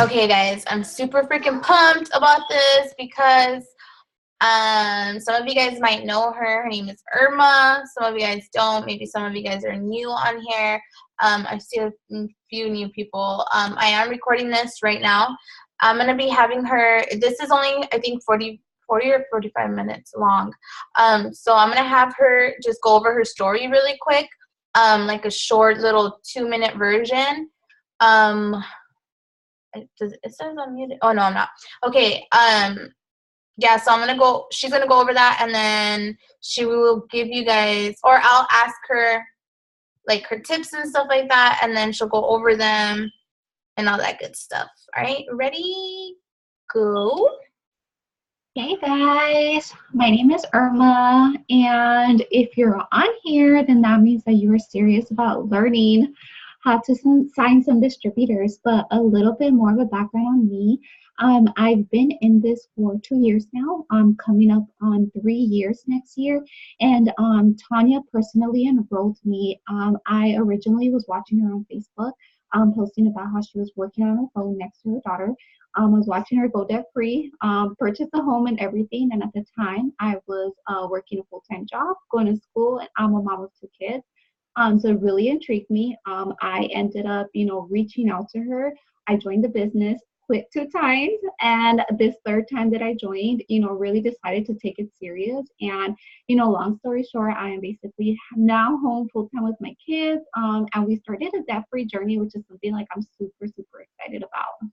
Okay, guys, I'm super freaking pumped about this because some of you guys might know her. Her name is Irma. Some of you guys don't. Maybe some of you guys are new on here. I see a few new people. I am recording this right now. I'm going to be having her. This is only, I think, 40 or 45 minutes long. So I'm going to have her just go over her story really quick, like a short little 2-minute version. It says I'm muted. Oh, no, I'm not. Okay. Yeah, so she's gonna go over that, and then she will give you guys, or I'll ask her like her tips and stuff like that, and then she'll go over them and all that good stuff. All right, ready? Go. Hey guys, my name is Irma, and if you're on here, then that means that you are serious about learning how to sign some distributors. But a little bit more of a background on me. I've been in this for 2 years now. I'm coming up on 3 years next year, and Tanya personally enrolled me. I originally was watching her on Facebook, posting about how she was working on her phone next to her daughter. I was watching her go debt free, purchase a home and everything. And at the time, I was working a full time job, going to school, and I'm a mom of 2 kids. So it really intrigued me. I ended up, reaching out to her. I joined the business, quit 2 times, and this third time that I joined, really decided to take it serious. And long story short, I am basically now home full time with my kids. And we started a debt free journey, which is something like I'm super super excited about.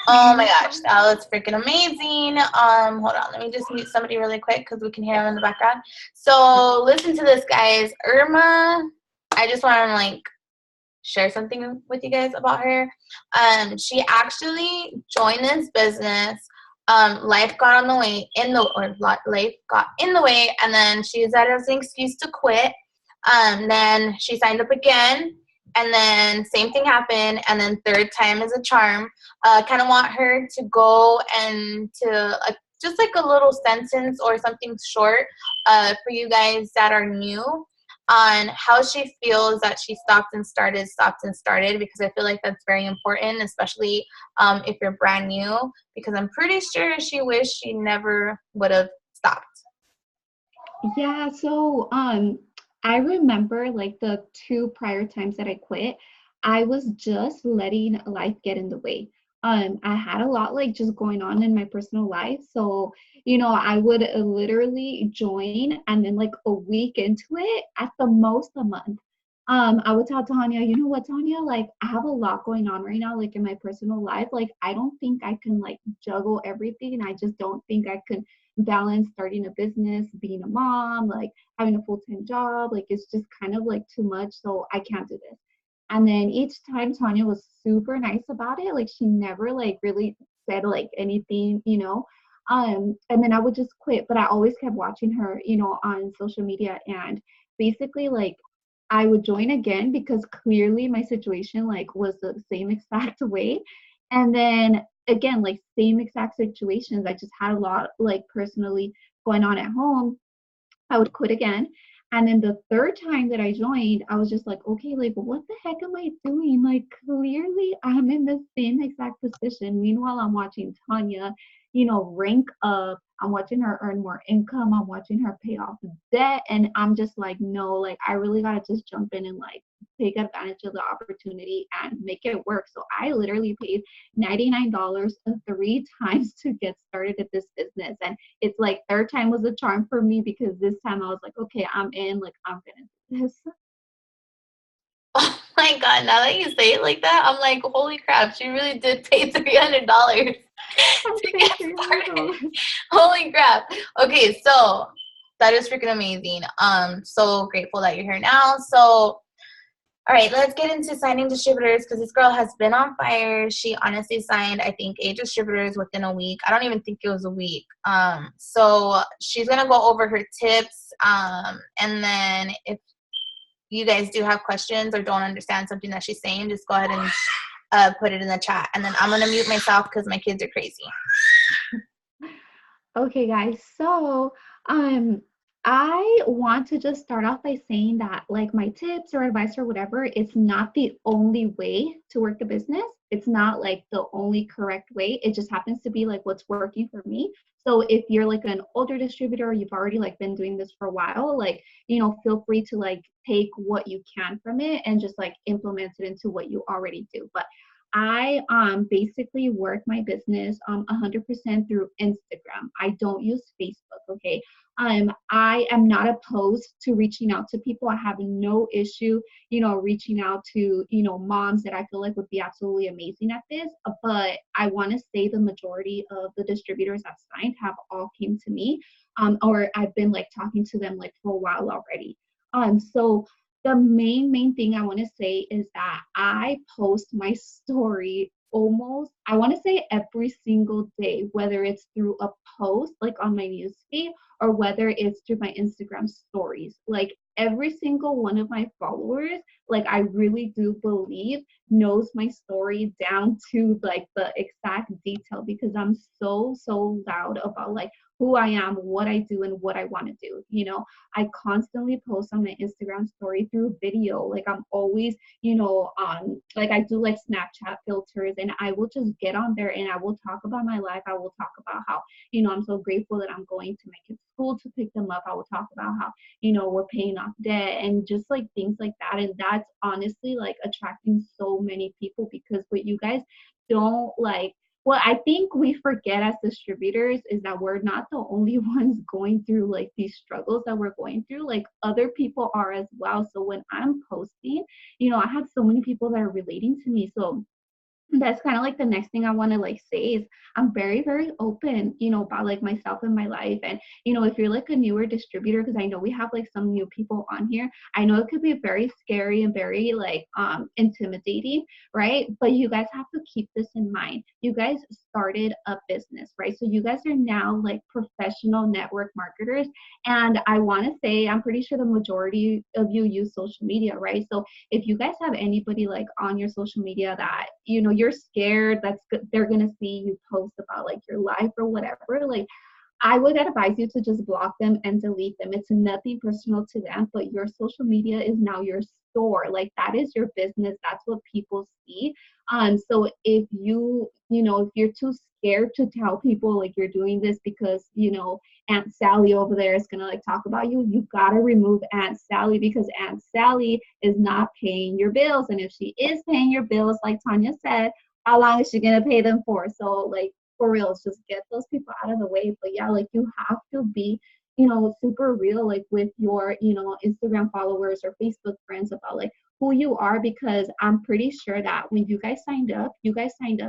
Oh my gosh, that was freaking amazing. Hold on, let me just mute somebody really quick because we can hear them in the background. So listen to this, guys. Irma, I just want to like share something with you guys about her. She actually joined this business. Life got on the way life got in the way, and then she used that as an excuse to quit. Then she signed up again, and then same thing happened, and then third time is a charm. Kind of want her to go and to just like a little sentence or something short for you guys that are new on how she feels that she stopped and started, because I feel like that's very important, especially if you're brand new, because I'm pretty sure she wished she never would have stopped. Yeah, so I remember like the 2 prior times that I quit, I was just letting life get in the way. I had a lot like just going on in my personal life. So, I would literally join and then like a week into it, at the most a month. I would tell Tanya, you know what, Tanya, like I have a lot going on right now, like in my personal life. Like I don't think I can like juggle everything. I just don't think I can balance starting a business, being a mom, like having a full-time job. Like it's just kind of like too much. So I can't do this. And then each time Tanya was super nice about it. Like she never like really said like anything, and then I would just quit. But I always kept watching her, on social media, and basically like I would join again because clearly my situation like was the same exact way. And then again, like same exact situations. I just had a lot like personally going on at home. I would quit again. And then the third time that I joined, I was just like, okay, like what the heck am I doing? Like clearly I'm in the same exact position. Meanwhile, I'm watching Tanya, rank up. I'm watching her earn more income. I'm watching her pay off debt. And I'm just like, no, like I really gotta just jump in and like take advantage of the opportunity and make it work. So I literally paid $99 3 times to get started at this business. And it's like third time was a charm for me because this time I was like, okay, I'm in, like I'm gonna do this. Oh my god, now that you say it like that, I'm like, holy crap, she really did pay $300 I to paid get started. $300. Holy crap. Okay, so that is freaking amazing. So grateful that you're here now. So all right, let's get into signing distributors, because this girl has been on fire. She honestly signed, I think, 8 distributors within a week. I don't even think it was a week. So she's gonna go over her tips, and then if you guys do have questions or don't understand something that she's saying, just go ahead and put it in the chat. And then I'm gonna mute myself because my kids are crazy. Okay, guys. So, um, I want to just start off by saying that, like, my tips or advice or whatever, it's not the only way to work a business. It's not like the only correct way. It just happens to be like what's working for me. So if you're like an older distributor, you've already like been doing this for a while, like, feel free to like take what you can from it and just like implement it into what you already do. But I basically work my business 100% through Instagram. I don't use Facebook, okay? I am not opposed to reaching out to people. I have no issue, reaching out to, moms that I feel like would be absolutely amazing at this. But I want to say the majority of the distributors I've signed have all came to me, or I've been like talking to them like for a while already. So the main thing I want to say is that I post my story almost, I want to say every single day, whether it's through a post like on my newsfeed or whether it's through my Instagram stories. Like every single one of my followers, like I really do believe knows my story down to like the exact detail because I'm so loud about like who I am, what I do, and what I want to do. I constantly post on my Instagram story through video. Like I'm always, like I do like Snapchat filters and I will just get on there and I will talk about my life. I will talk about how, I'm so grateful that I'm going to my kids' school to pick them up. I will talk about how, we're paying off debt and just like things like that. And that's honestly like attracting so many people because what you guys don't like, what I think we forget as distributors is that we're not the only ones going through like these struggles that we're going through. Like other people are as well. So when I'm posting, I have so many people that are relating to me. So that's kind of like the next thing I want to like say is I'm very open, about like myself and my life. And, if you're like a newer distributor, because I know we have like some new people on here, I know it could be very scary and very like intimidating, right? But you guys have to keep this in mind. You guys started a business, right? So you guys are now like professional network marketers. And I want to say, I'm pretty sure the majority of you use social media, right? So if you guys have anybody like on your social media that you're scared they're gonna see you post about like your life or whatever, like I would advise you to just block them and delete them. It's nothing personal to them, but your social media is now your store. Like that is your business. That's what people see. So if if you're too scared to tell people like you're doing this because, Aunt Sally over there is gonna like talk about you, you gotta remove Aunt Sally because Aunt Sally is not paying your bills. And if she is paying your bills, like Tanya said, how long is she gonna pay them for? So like for real, just get those people out of the way. But yeah, like you have to be, super real, like with your, Instagram followers or Facebook friends about like who you are, because I'm pretty sure that when you guys signed up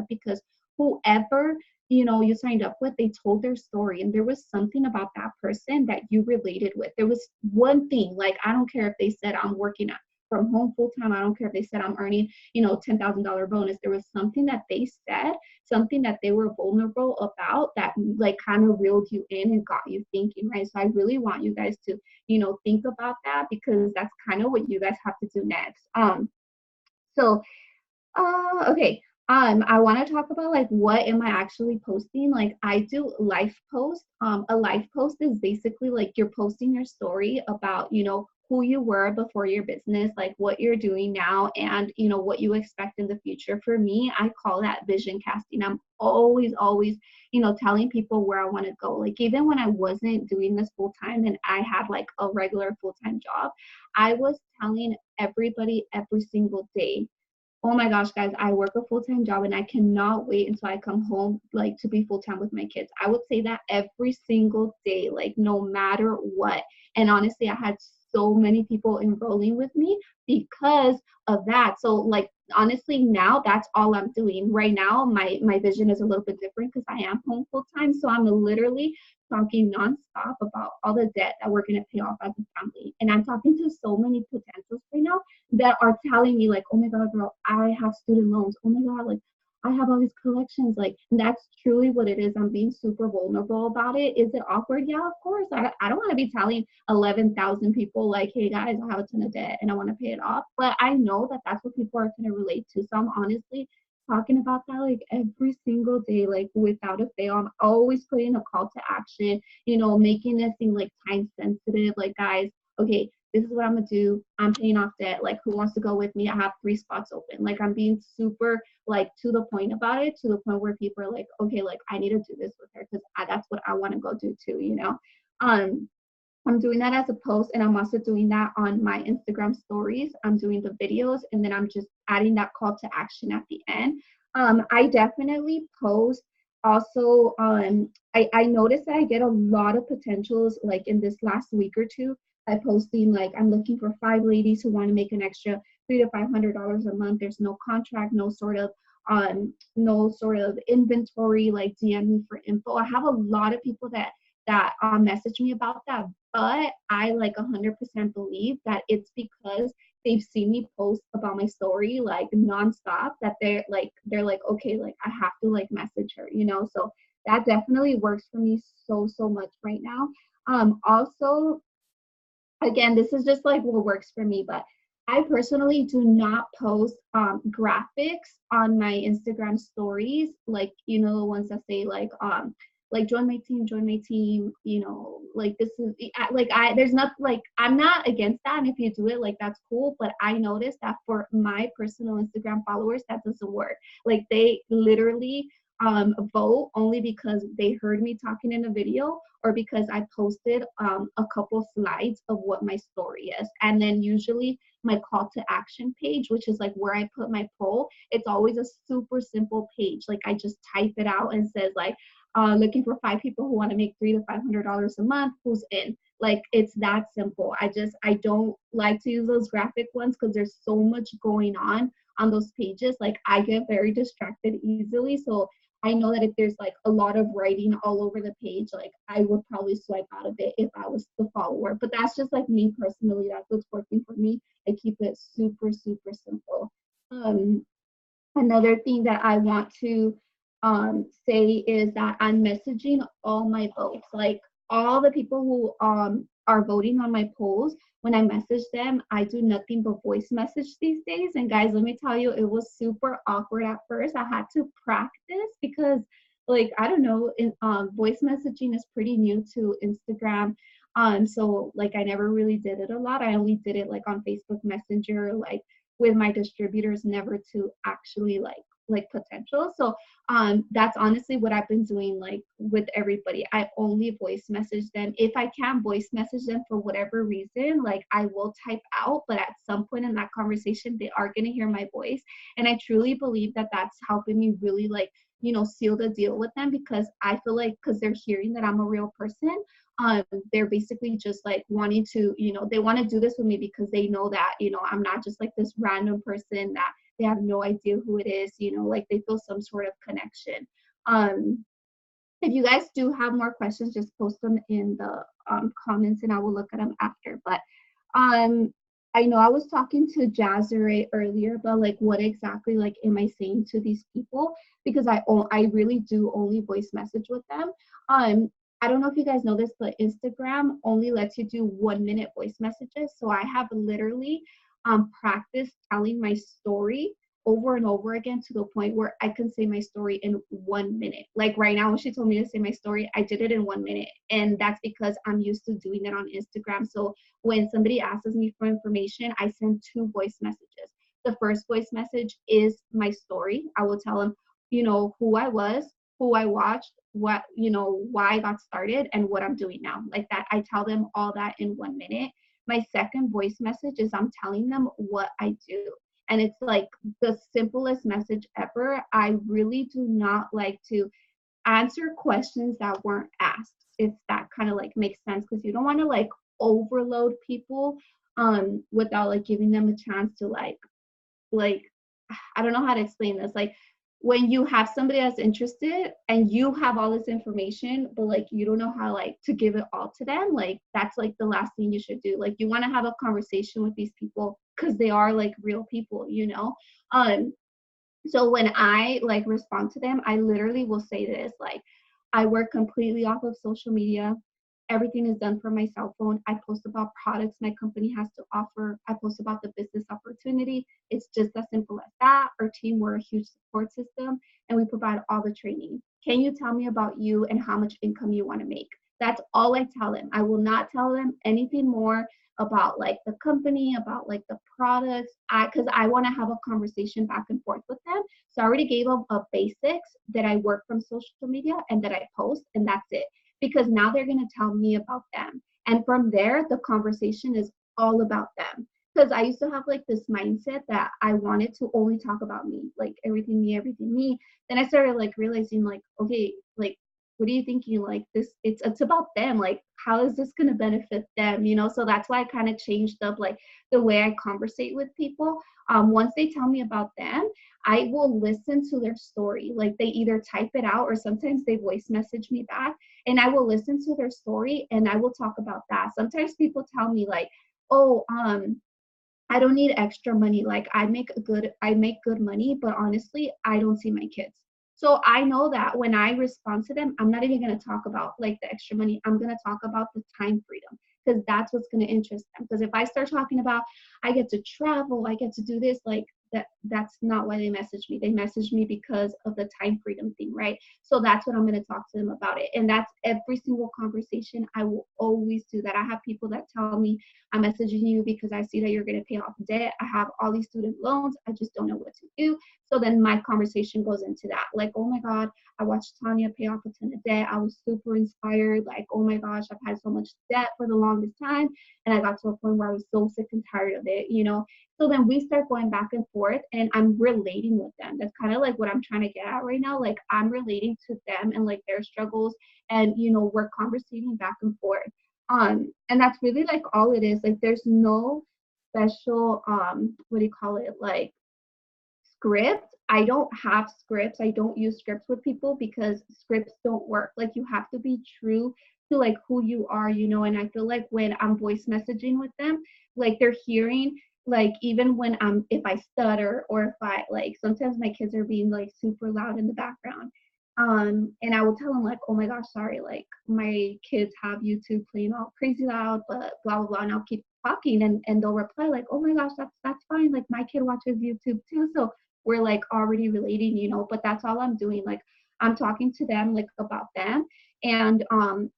because whoever, you signed up with, they told their story and there was something about that person that you related with. There was one thing, like, I don't care if they said I'm working at from home full time. I don't care if they said I'm earning, $10,000 bonus. There was something that they said, something that they were vulnerable about that like kind of reeled you in and got you thinking, right? So I really want you guys to, think about that because that's kind of what you guys have to do next. So okay. I want to talk about like what am I actually posting? Like I do life post. A life post is basically like you're posting your story about, who you were before your business, like what you're doing now and, what you expect in the future. For me, I call that vision casting. I'm always, telling people where I want to go. Like even when I wasn't doing this full time and I had like a regular full-time job, I was telling everybody every single day, oh my gosh, guys, I work a full-time job and I cannot wait until I come home, like to be full-time with my kids. I would say that every single day, like no matter what. And honestly, I had so many people enrolling with me because of that. So like honestly, now that's all I'm doing. Right now, my vision is a little bit different because I am home full-time. So I'm literally talking nonstop about all the debt that we're gonna pay off as a family. And I'm talking to so many potentials right now that are telling me like, oh my God, girl, I have student loans. Oh my God, like I have all these collections. Like that's truly what it is. I'm being super vulnerable about it. Is it awkward? Yeah, of course. I don't want to be telling 11,000 people like, hey guys, I have a ton of debt and I want to pay it off. But I know that that's what people are going to relate to. So I'm honestly talking about that like every single day, like without a fail. I'm always putting a call to action, you know, making it seem like time sensitive. Like, guys, okay, this is what I'm gonna do. I'm paying off debt. Like, who wants to go with me? I have 3 spots open. Like, I'm being super like to the point about it, to the point where people are like, okay, like I need to do this with her because that's what I want to go do too, you know. Um, I'm doing that as a post, and I'm also doing that on my Instagram stories. I'm doing the videos, and then I'm just adding that call to action at the end. I definitely post also. I noticed that I get a lot of potentials like in this last week or two by posting like I'm looking for 5 ladies who want to make an extra $300 to $500 a month. There's no contract, no sort of inventory, like DM me for info. I have a lot of people that message me about that, but I like 100% believe that it's because they've seen me post about my story like nonstop, that they're like okay, like I have to like message her, you know. So that definitely works for me so much right now. Also, again, this is just like what works for me, but I personally do not post graphics on my Instagram stories, like, you know, the ones that say like join my team, you know, like this is like there's not like I'm not against that, and if you do it, like that's cool, but I noticed that for my personal Instagram followers that doesn't work. Like they literally vote only because they heard me talking in a video or because I posted a couple slides of what my story is. And then usually my call to action page, which is like where I put my poll, it's always a super simple page. Like I just type it out and says like, looking for 5 people who want to make $300 to $500 a month, who's in. Like it's that simple. I don't like to use those graphic ones because there's so much going on those pages. Like I get very distracted easily. So I know that if there's like a lot of writing all over the page, like I would probably swipe out of it if I was the follower. But that's just like me personally. That's what's working for me. I keep it super simple. Um, Another thing that I want to say is that I'm messaging all my votes, like all the people who are voting on my polls. When I message them, I do nothing but voice message these days. And guys, let me tell you, it was super awkward at first. I had to practice because, like, I don't know, voice messaging is pretty new to Instagram. So like I never really did it a lot. I only did it like on Facebook Messenger, like with my distributors, never to actually like potential. So that's honestly what I've been doing like with everybody. I only voice message them. If I can't voice message them for whatever reason, like I will type out, but at some point in that conversation they are going to hear my voice. And I truly believe that that's helping me really like, you know, seal the deal with them, because I feel like because they're hearing that I'm a real person, um, they're basically just like wanting to, you know, they want to do this with me because they know that, you know, I'm not just like this random person that they have no idea who it is, you know, like they feel some sort of connection. um if you guys do have more questions, just post them in the comments and I will look at them after. But um, I know I was talking to Jazzeray earlier about like what exactly like am I saying to these people, because I really do only voice message with them. I don't know if you guys know this, but Instagram only lets you do 1 minute voice messages. So I have literally practiced telling my story over and over again to the point where I can say my story in 1 minute. Like right now, when she told me to say my story, I did it in 1 minute. And that's because I'm used to doing it on Instagram. So when somebody asks me for information, I send 2 voice messages. The first voice message is my story. I will tell them, you know, who I was, who I watched, what, you know, why I got started, and what I'm doing now. Like that, I tell them all that in 1 minute. My second voice message is I'm telling them what I do. And it's like the simplest message ever. I really do not like to answer questions that weren't asked, if that kind of like makes sense, because you don't want to like overload people without like giving them a chance to like I don't know how to explain this. Like when you have somebody that's interested and you have all this information, but like you don't know how like to give it all to them, like that's like the last thing you should do. Like you want to have a conversation with these people because they are like real people, you know. So when I like respond to them, I literally will say this, like I work completely off of social media. Everything is done from my cell phone. I post about products my company has to offer. I post about the business opportunity. It's just as simple as that. Our team, we're a huge support system, and we provide all the training. Can you tell me about you and how much income you want to make? That's all I tell them. I will not tell them anything more about like the company, about like the products. Because I want to have a conversation back and forth with them. So I already gave them a basics that I work from social media and that I post, and that's it. Because now they're going to tell me about them. And from there, the conversation is all about them. Because I used to have like this mindset that I wanted to only talk about me, like everything me, everything me. Then I started like realizing like, okay, like what are you thinking? Like this, it's about them. Like, how is this gonna benefit them? You know, so that's why I kind of changed up like the way I conversate with people. Once they tell me about them, I will listen to their story. Like they either type it out or sometimes they voice message me back, and I will listen to their story and I will talk about that. Sometimes people tell me like, oh, I don't need extra money. Like I make good money, but honestly, I don't see my kids. So I know that when I respond to them, I'm not even going to talk about like the extra money. I'm going to talk about the time freedom because that's what's going to interest them. Because if I start talking about I get to travel, I get to do this, like that's not why they message me. They message me because of the time freedom thing, right? So that's what I'm going to talk to them about it. And that's every single conversation. I will always do that. I have people that tell me, I'm messaging you because I see that you're going to pay off debt. I have all these student loans. I just don't know what to do. So then my conversation goes into that. Like, oh my God, I watched Tanya pay off a ton of debt. I was super inspired. Like, oh my gosh, I've had so much debt for the longest time. And I got to a point where I was so sick and tired of it, you know? So then we start going back and forth and I'm relating with them. That's kind of like what I'm trying to get at right now. Like I'm relating to them and like their struggles and, you know, we're conversating back and forth. And that's really like all it is. Like there's no special, what do you call it? Like script. I don't have scripts. I don't use scripts with people because scripts don't work. Like you have to be true to like who you are, you know. And I feel like when I'm voice messaging with them, like they're hearing like even when if I stutter or if I like sometimes my kids are being like super loud in the background. And I will tell them like, oh my gosh, sorry, like my kids have YouTube playing all crazy loud, but blah blah blah, and I'll keep talking and they'll reply like, oh my gosh, that's fine. Like my kid watches YouTube too. So we're like already relating, you know, but that's all I'm doing. Like I'm talking to them like about them. And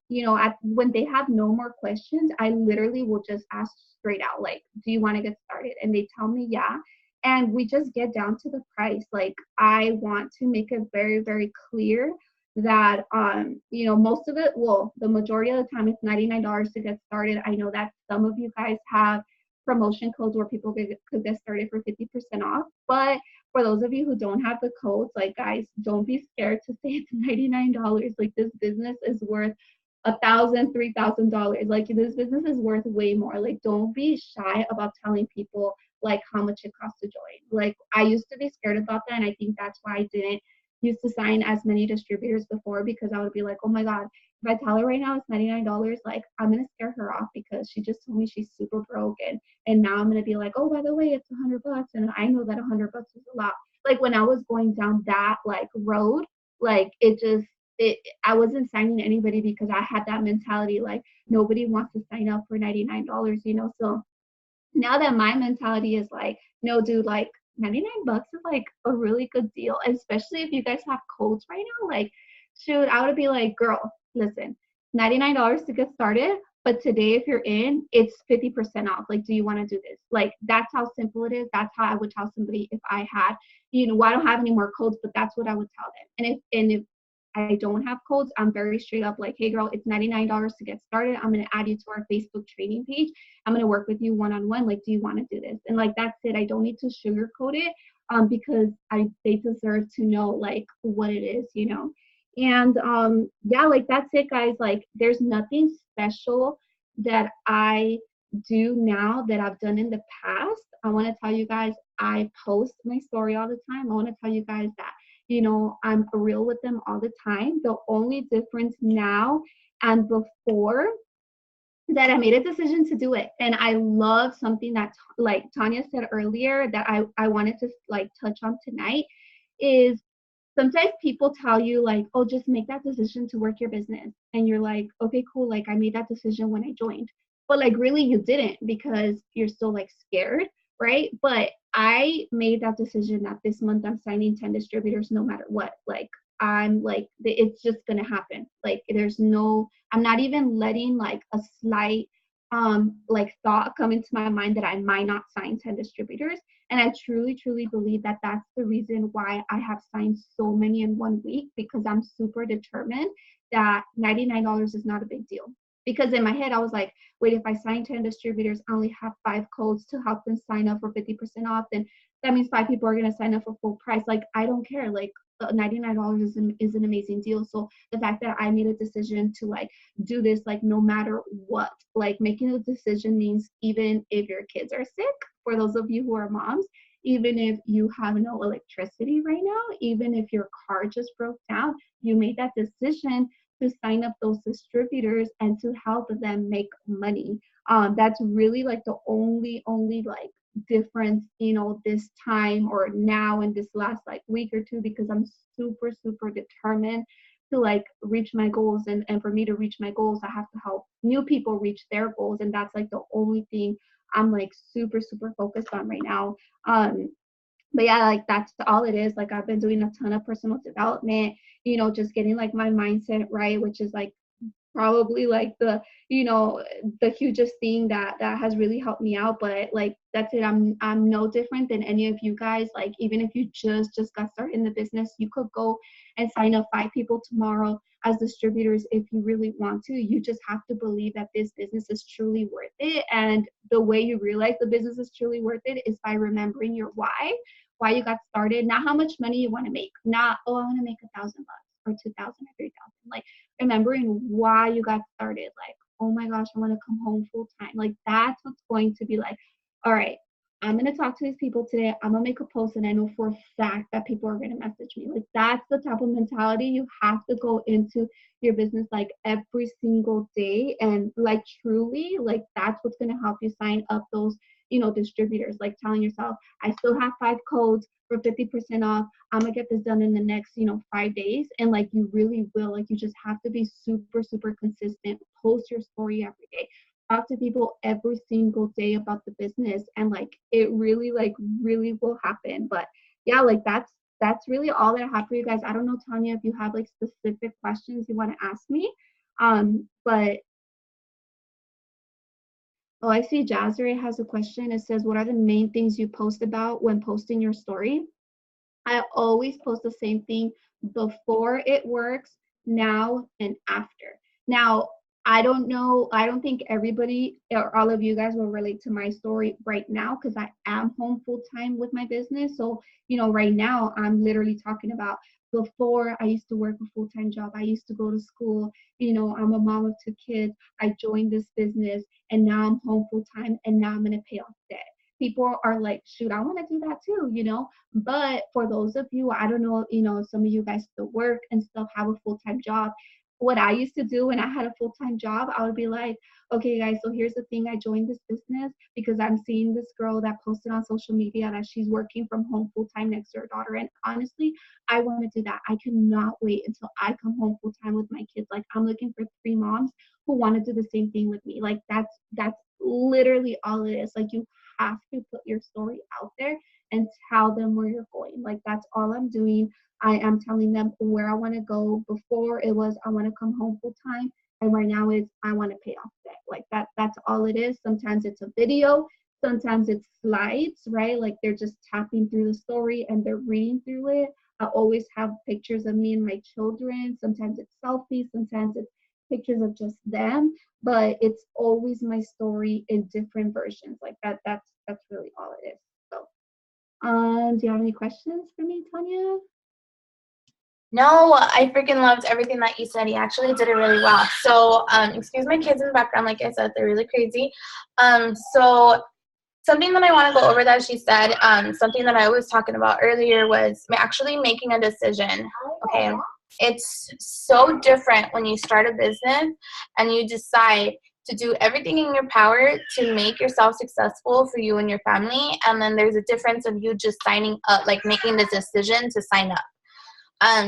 you know, when they have no more questions, I literally will just ask straight out, like, do you want to get started? And they tell me yeah. And we just get down to the price. Like I want to make it very, very clear that you know, most of it, well, the majority of the time it's $99 to get started. I know that some of you guys have promotion codes where people could get started for 50% off, but for those of you who don't have the codes, like guys, don't be scared to say it's $99. Like this business is worth $1,000, $3,000. Like this business is worth way more. Like don't be shy about telling people like how much it costs to join. Like I used to be scared about that, and I think that's why I didn't used to sign as many distributors before, because I would be like, oh my God, if I tell her right now it's $99, like I'm gonna scare her off because she just told me she's super broke, and now I'm gonna be like, oh, by the way, it's $100, and I know that $100 is a lot. Like when I was going down that like road, like I wasn't signing anybody because I had that mentality like nobody wants to sign up for $99, you know. So now that my mentality is like, no, dude, like $99 is like a really good deal, especially if you guys have codes right now. Like, shoot, I would be like, girl, listen, $99 to get started, but today if you're in, it's 50% off. Like, do you want to do this? Like, that's how simple it is. That's how I would tell somebody if I had, you know, well, I don't have any more codes, but that's what I would tell them. And if I don't have codes, I'm very straight up like, hey girl, it's $99 to get started. I'm going to add you to our Facebook training page. I'm going to work with you one-on-one. Like, do you want to do this? And like, that's it. I don't need to sugarcoat it because they deserve to know like what it is, you know? And yeah, like that's it, guys. Like there's nothing special that I do now that I've done in the past. I want to tell you guys, I post my story all the time. I want to tell you guys that, you know, I'm real with them all the time. The only difference now and before that I made a decision to do it. And I love something that like Tanya said earlier that I wanted to like touch on tonight is sometimes people tell you like, oh, just make that decision to work your business. And you're like, okay, cool. Like I made that decision when I joined. But like really you didn't because you're still like scared, right? But I made that decision that this month I'm signing 10 distributors no matter what. Like I'm like, it's just going to happen. Like there's no, I'm not even letting like a slight like thought come into my mind that I might not sign 10 distributors. And I truly, truly believe that that's the reason why I have signed so many in 1 week, because I'm super determined that $99 is not a big deal. Because in my head, I was like, wait, if I sign 10 distributors, I only have 5 codes to help them sign up for 50% off, then that means 5 people are going to sign up for full price. Like, I don't care. Like, $99 is an amazing deal. So the fact that I made a decision to like do this, like no matter what, like making a decision means even if your kids are sick, for those of you who are moms, even if you have no electricity right now, even if your car just broke down, you made that decision to sign up those distributors and to help them make money. That's really like the only like difference, you know, this time or now in this last like week or two, because I'm super, super determined to like reach my goals. And for me to reach my goals, I have to help new people reach their goals. And that's like the only thing I'm like super, super focused on right now. But yeah, like that's all it is. Like I've been doing a ton of personal development, you know, just getting like my mindset right, which is like probably like the, you know, the hugest thing that has really helped me out. But like that's it. I'm no different than any of you guys. Like even if you just got started in the business, you could go and sign up 5 people tomorrow as distributors if you really want to. You just have to believe that this business is truly worth it. And the way you realize the business is truly worth it is by remembering your why you got started, not how much money you want to make, not, oh, I want to make $1,000 or 2,000 or 3,000. Like remembering why you got started, like, oh my gosh, I want to come home full time. Like that's what's going to be like, all right, I'm going to talk to these people today. I'm going to make a post and I know for a fact that people are going to message me. Like that's the type of mentality you have to go into your business like every single day. And like truly, like that's what's going to help you sign up those, you know, distributors, like telling yourself, I still have 5 codes for 50% off. I'm gonna get this done in the next, you know, 5 days. And like you really will. Like you just have to be super, super consistent. Post your story every day. Talk to people every single day about the business. And like it really, like really will happen. But yeah, like that's really all that I have for you guys. I don't know, Tanya, if you have like specific questions you want to ask me. But oh, I see Jazere has a question. It says, what are the main things you post about when posting your story? I always post the same thing before it works, now, and after. Now, I don't know, I don't think everybody or all of you guys will relate to my story right now because I am home full time with my business. So, you know, right now I'm literally talking about before I used to work a full time job. I used to go to school. You know, I'm a mom of 2 kids. I joined this business and now I'm home full time and now I'm going to pay off debt. People are like, shoot, I want to do that too, you know. But for those of you, I don't know, you know, some of you guys still work and stuff, have a full-time job. What I used to do when I had a full-time job, I would be like, okay, guys, so here's the thing. I joined this business because I'm seeing this girl that posted on social media that she's working from home full-time next to her daughter. And honestly, I want to do that. I cannot wait until I come home full-time with my kids. Like I'm looking for 3 moms who want to do the same thing with me. Like that's literally all it is. Like you have to put your story out there and tell them where you're going. Like that's all I'm doing. I am telling them where I want to go. Before it was I want to come home full time, and right now is I want to pay off debt. Like that's all it is. Sometimes it's a video, sometimes it's slides, right? Like they're just tapping through the story and they're reading through it. I always have pictures of me and my children. Sometimes it's selfies, sometimes it's pictures of just them, but it's always my story in different versions. Like that's really all it is. So do you have any questions for me, Tanya? No, I freaking loved everything that you said. You actually did it really well. So, excuse my kids in the background. Like I said, they're really crazy. So something that I want to go over that she said, something that I was talking about earlier was actually making a decision. Okay. It's so different when you start a business and you decide to do everything in your power to make yourself successful for you and your family. And then there's a difference of you just signing up, like making the decision to sign up.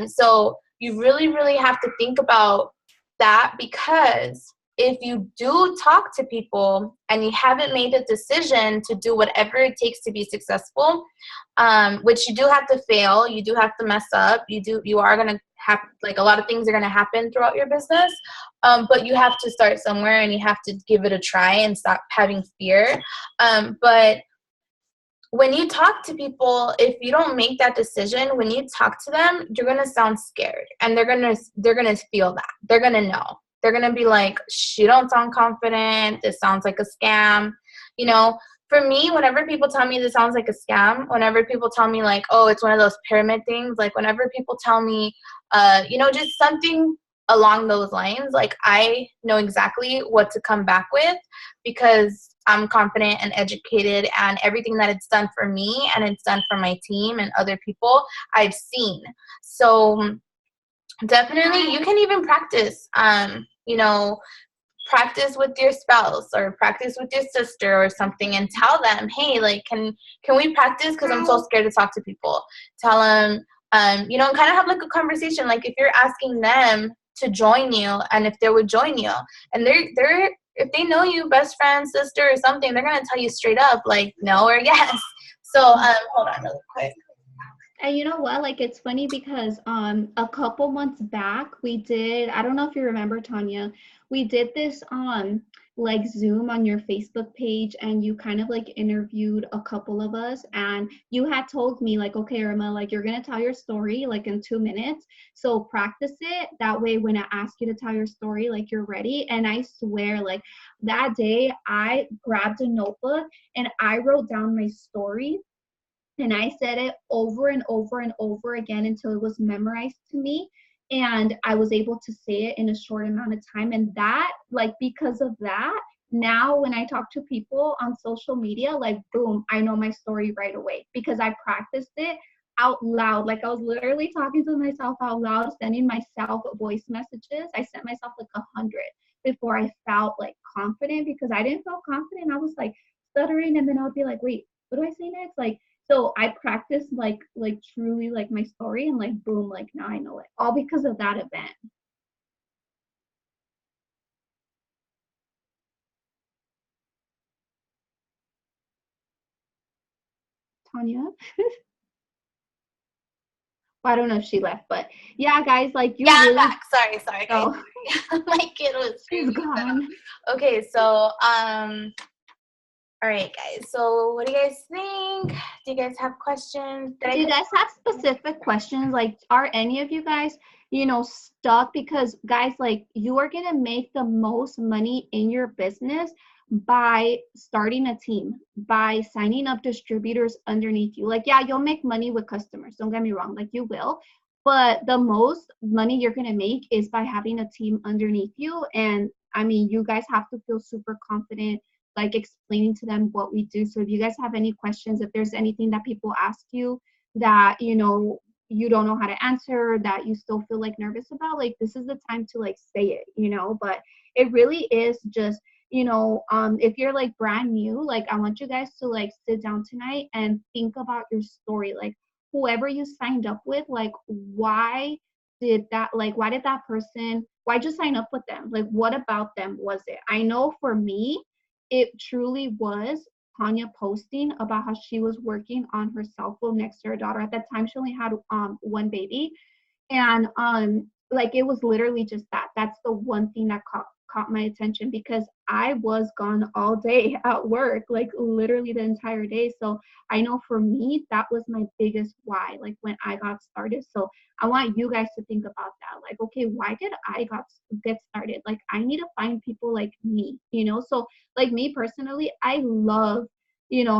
So you really, really have to think about that, because if you do talk to people and you haven't made a decision to do whatever it takes to be successful, which you do have to fail, you do have to mess up, you are going to have, like, a lot of things are going to happen throughout your business, but you have to start somewhere and you have to give it a try and stop having fear. But when you talk to people, if you don't make that decision, when you talk to them, you're going to sound scared, and they're going to feel that. They're going to know. They're going to be like, she don't sound confident. This sounds like a scam. You know, for me, whenever people tell me this sounds like a scam, whenever people tell me, like, oh, it's one of those pyramid things, like, whenever people tell me, just something along those lines, like, I know exactly what to come back with, because I'm confident and educated, and everything that it's done for me and it's done for my team and other people, I've seen. So definitely, you can even practice, practice with your spouse or practice with your sister or something, and tell them, hey, like, can we practice, because I'm so scared to talk to people. Tell them, and kind of have, like, a conversation, like, if you're asking them to join you, and if they would join you, and they're if they know you, best friend, sister, or something, they're gonna tell you straight up, like, no or yes. So hold on really quick. And you know what? Like, it's funny because a couple months back we did, I don't know if you remember, Tanya, we did this like Zoom on your Facebook page, and you kind of like interviewed a couple of us, and you had told me, like, okay, Irma, like, you're gonna tell your story like in 2 minutes. So practice it. That way when I ask you to tell your story, like, you're ready. And I swear, like, that day I grabbed a notebook and I wrote down my story. And I said it over and over and over again until it was memorized to me. And I was able to say it in a short amount of time. And that, like, because of that, now when I talk to people on social media, like, boom, I know my story right away because I practiced it out loud. Like, I was literally talking to myself out loud, sending myself voice messages. I sent myself like 100 before I felt like confident, because I didn't feel confident. I was like stuttering, and then I would be like, wait, what do I say next? Like, so I practiced like truly like my story, and like, boom, like, now I know it all because of that event. Tanya? Well, I don't know if she left, but yeah, guys, like, you Yeah, I'm really, back. Sorry, guys. oh, My kid was she's screaming. gone. Okay, so all right, guys. So what do you guys think? Do you guys have questions? Do you guys have specific questions? Like, are any of you guys, stuck? Because, guys, like, you are going to make the most money in your business by starting a team, by signing up distributors underneath you. Like, yeah, you'll make money with customers. Don't get me wrong. Like, you will. But the most money you're going to make is by having a team underneath you. And I mean, you guys have to feel super confident, like, explaining to them what we do. So if you guys have any questions, if there's anything that people ask you that, you don't know how to answer, that you still feel like nervous about, like, this is the time to like say it. But it really is just, if you're like brand new, like, I want you guys to like sit down tonight and think about your story. Like, whoever you signed up with, like, why did that person, why'd you sign up with them? Like, what about them was it? I know for me, it truly was Tanya posting about how she was working on her cell phone next to her daughter. At that time, she only had one baby, and like, it was literally just that. That's the one thing that caught my attention, because I was gone all day at work, like literally the entire day. So I know for me, that was my biggest why, like, when I got started. So I want you guys to think about that. Like, okay, why did I get started? Like, I need to find people like me. So, like, me personally, I love,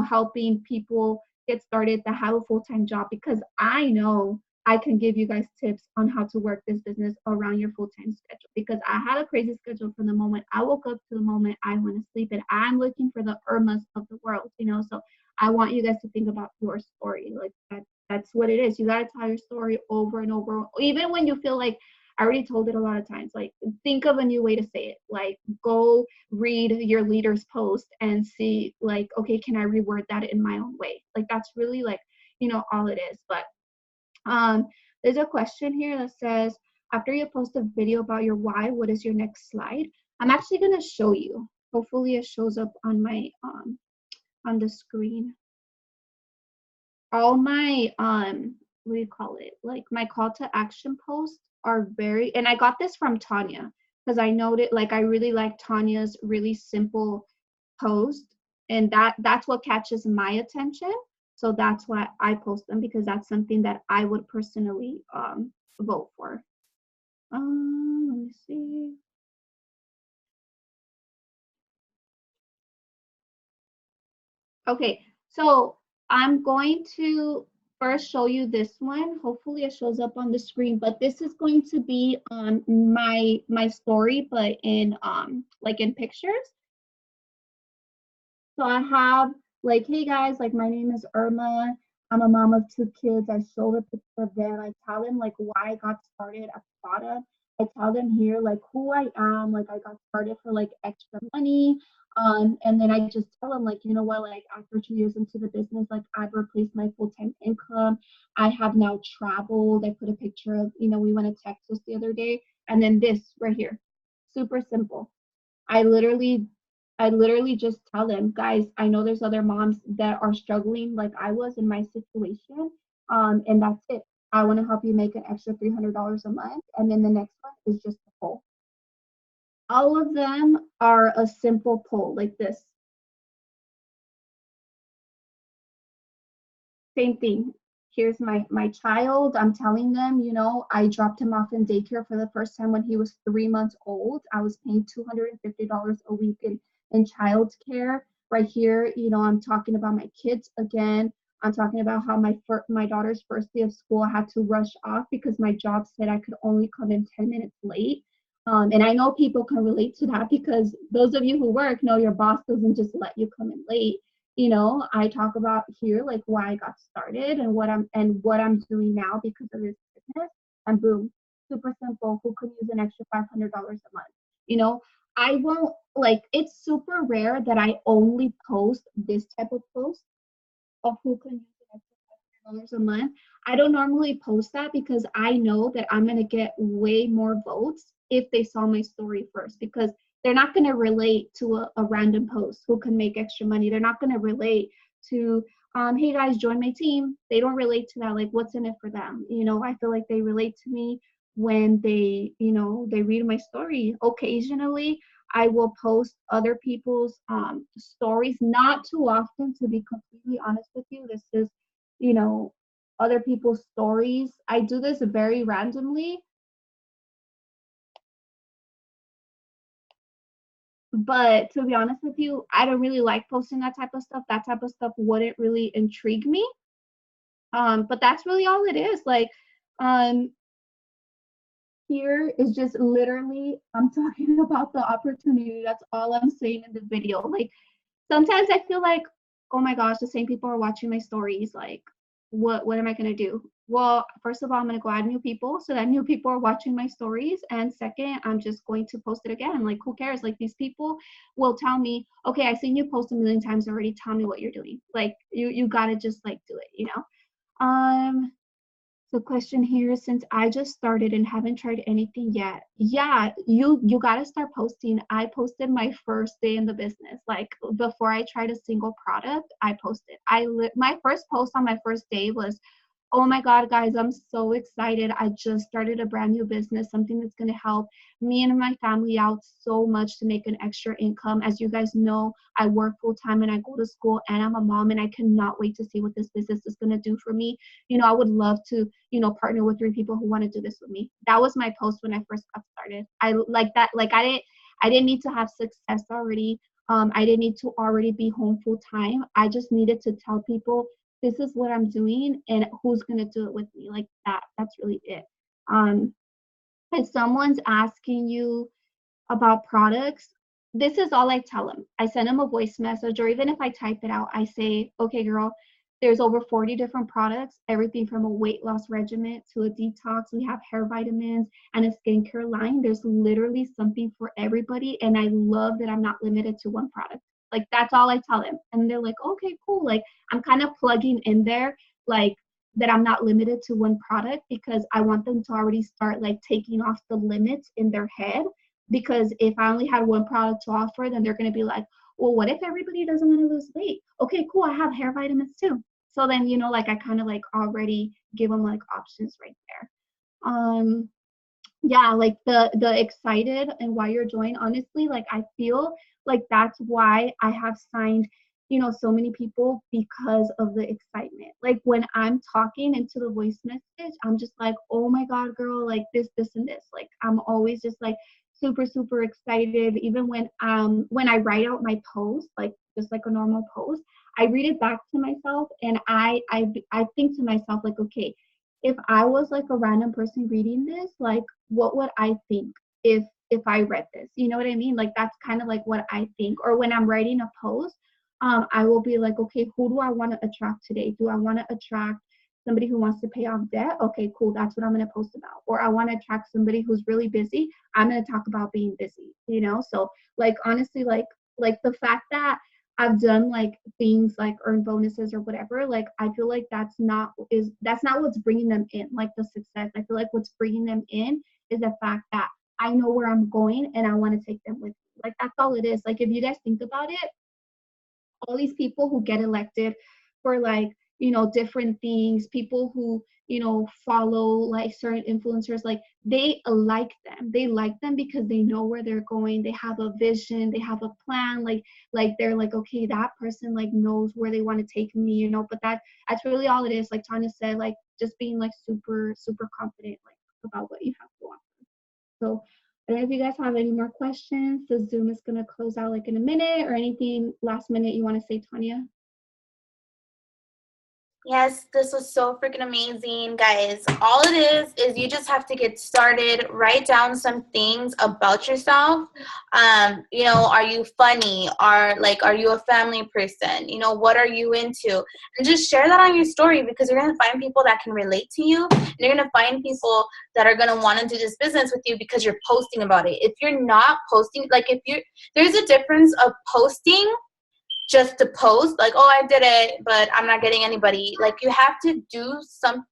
helping people get started that have a full-time job, because I know I can give you guys tips on how to work this business around your full-time schedule, because I had a crazy schedule from the moment I woke up to the moment I went to sleep, and I'm looking for the Irmas of the world. So I want you guys to think about your story. Like, that's what it is. You got to tell your story over and over, even when you feel like I already told it a lot of times. Like, think of a new way to say it. Like, go read your leader's post and see, like, okay, can I reword that in my own way? Like, that's really, like, all it is. But There's a question here that says, after you post a video about your why, what is your next slide? I'm actually going to show you. Hopefully it shows up on my on the screen. All my what do you call it? Like my call to action posts are very, and I got this from Tanya because I noted, like, I really like Tanya's really simple post, and that's what catches my attention. So that's why I post them, because that's something that I would personally vote for. Let me see. Okay, so I'm going to first show you this one. Hopefully it shows up on the screen, but this is going to be on my story, but in like in pictures. So I have like, hey guys, like my name is Irma. I'm a mom of 2 kids. I show a picture of them. I tell them like why I got started at the product. I tell them here like who I am. Like I got started for like extra money. And then I just tell them like, you know what, like after 2 years into the business, like I've replaced my full-time income. I have now traveled. I put a picture of, we went to Texas the other day. And then this right here, super simple. I literally just tell them, guys, I know there's other moms that are struggling like I was in my situation. And that's it. I want to help you make an extra $300 a month. And then the next one is just a poll. All of them are a simple poll like this. Same thing. Here's my child. I'm telling them, I dropped him off in daycare for the first time when he was 3 months old. I was paying $250 a week in child care. Right here, I'm talking about my kids again. I'm talking about how my daughter's first day of school, I had to rush off because my job said I could only come in 10 minutes late. And I know people can relate to that, because those of you who work know your boss doesn't just let you come in late. I talk about here like why I got started and what I'm doing now because of this business. And boom, super simple. Who could use an extra $500 a month? I won't, like, it's super rare that I only post this type of post of who can use an extra $500 a month. I don't normally post that because I know that I'm gonna get way more votes if they saw my story first, because they're not going to relate to a random post who can make extra money. They're not going to relate to, hey guys, join my team. They don't relate to that. Like, what's in it for them? I feel like they relate to me when they, they read my story. Occasionally, I will post other people's stories, not too often, to be completely honest with you. This is, other people's stories. I do this very randomly. But to be honest with you, I don't really like posting that type of stuff. That type of stuff wouldn't really intrigue me. But that's really all it is. Like, here is just literally, I'm talking about the opportunity. That's all I'm saying in the video. Like, sometimes I feel like, oh my gosh, the same people are watching my stories. Like, what am I gonna do? Well, first of all, I'm gonna go add new people so that new people are watching my stories. And second, I'm just going to post it again. Like, who cares? Like, these people will tell me, okay, I've seen you post a million times already. Tell me what you're doing. Like, you gotta just like do it, So question here, since I just started and haven't tried anything yet. Yeah, you gotta start posting. I posted my first day in the business. Like, before I tried a single product, I posted. My first post on my first day was, oh my God, guys, I'm so excited. I just started a brand new business, something that's going to help me and my family out so much to make an extra income. As you guys know, I work full time and I go to school and I'm a mom, and I cannot wait to see what this business is going to do for me. I would love to, partner with 3 people who want to do this with me. That was my post when I first got started. I like that. Like, I didn't need to have success already. I didn't need to already be home full time. I just needed to tell people, this is what I'm doing and who's going to do it with me. Like, that's really it. If someone's asking you about products, this is all I tell them. I send them a voice message, or even if I type it out, I say, okay, girl, there's over 40 different products, everything from a weight loss regimen to a detox. We have hair vitamins and a skincare line. There's literally something for everybody. And I love that I'm not limited to one product. Like, that's all I tell them. And they're like, okay, cool. Like, I'm kind of plugging in there, like, that I'm not limited to one product, because I want them to already start like taking off the limits in their head. Because if I only had one product to offer, then they're going to be like, well, what if everybody doesn't want to lose weight? Okay, cool. I have hair vitamins too. So then, you know, like I kind of like already give them like options right there. Yeah, like the excited and why you're joining, honestly, like I feel like that's why I have signed, you know, so many people, because of the excitement. Like when I'm talking into the voice message, I'm just like, oh my god, girl, like this and this. Like I'm always just like super excited. Even when I write out my post, like just like a normal post, I read it back to myself, and I think to myself like, okay, if I was like a random person reading this, like what would I think if I read this? You know what I mean? Like that's kind of like what I think. Or when I'm writing a post, I will be like, okay, who do I want to attract today? Do I want to attract somebody who wants to pay off debt? Okay, cool. That's what I'm going to post about. Or I want to attract somebody who's really busy. I'm going to talk about being busy, you know? So like, honestly, like the fact that I've done like things like earn bonuses or whatever, like I feel like that's not what's bringing them in, like the success. I feel like what's bringing them in is the fact that I know where I'm going and I want to take them with me. Like that's all it is. Like if you guys think about it, all these people who get elected for like, you know, different things, people who, you know, follow like certain influencers, like they like them because they know where they're going, they have a vision, they have a plan, like they're like, okay, that person like knows where they want to take me, you know. But that's really all it is. Like Tanya said, like just being like super confident like about what you have to offer. So I don't know if you guys have any more questions. The Zoom is going to close out like in a minute, or anything last minute you want to say, Tanya? Yes, this was so freaking amazing, guys. All it is you just have to get started. Write down some things about yourself. You know, are you funny? Are you a family person? You know, what are you into? And just share that on your story, because you're gonna find people that can relate to you. And you're gonna find people that are gonna want to do this business with you because you're posting about it. If you're not posting, like there's a difference of posting just to post, like, oh, I did it, but I'm not getting anybody. Like, you have to do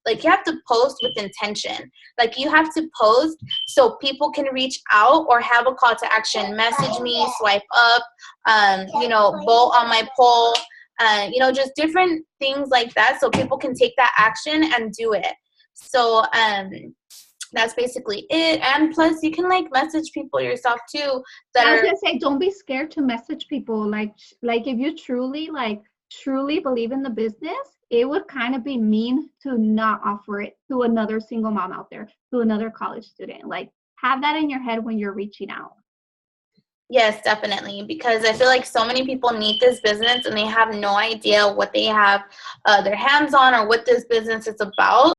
you have to post with intention. Like, you have to post so people can reach out or have a call to action. Message me, swipe up, you know, vote on my poll, you know, just different things like that, so people can take that action and do it. So, that's basically it. And plus you can like message people yourself too I was gonna say, don't be scared to message people. Like if you truly believe in the business, it would kind of be mean to not offer it to another single mom out there, to another college student. Like have that in your head when you're reaching out. Yes, definitely, because I feel like so many people need this business and they have no idea what they have their hands on or what this business is about.